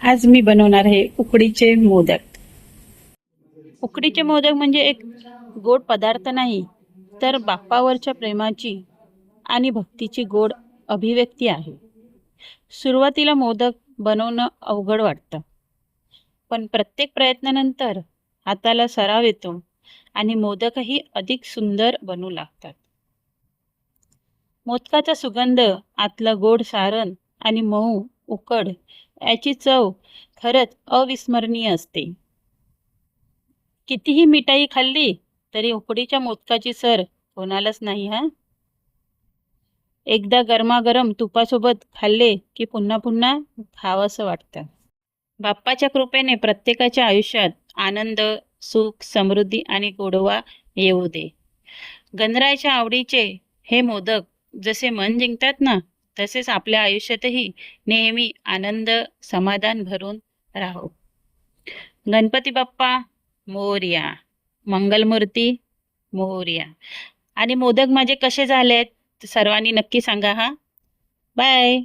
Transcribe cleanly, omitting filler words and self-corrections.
आज मी बनवणार आहे उकडीचे मोदक। उकडीचे मोदक म्हणजे एक गोड पदार्थ नाही, तर बाप्पावरच्या प्रेमाची आणि भक्तीची गोड अभिव्यक्ती आहे। सुरुवातीला मोदक बनवणं अवघड वाटतं, पण प्रत्येक प्रयत्नानंतर हाताला सराव येतो आणि मोदकही अधिक सुंदर बनू लागतात। मोदकाचा सुगंध, आतलं गोड सारण आणि मऊ उकड याची चव खरंच अविस्मरणीय असते। कितीही मिठाई खाल्ली तरी उकडीच्या मोदकाची सर कोणालाच नाही हा। एकदा गरमागरम तुपासोबत खाल्ले की पुन्हा पुन्हा खावंसं वाटतं। बाप्पाच्या कृपेने प्रत्येकाच्या आयुष्यात आनंद, सुख, समृद्धी आणि गोडवा येऊ दे। गणरायाच्या आवडीचे हे मोदक जसे मन जिंकतात ना, तसेच आपल्या आयुष्यातही नेहमी आनंद, समाधान भरून राहो। गणपती बाप्पा मोरया, मंगलमूर्ती मोरया। आणि मोदक माझे कसे झालेत सर्वांनी नक्की सांगा हा। बाय।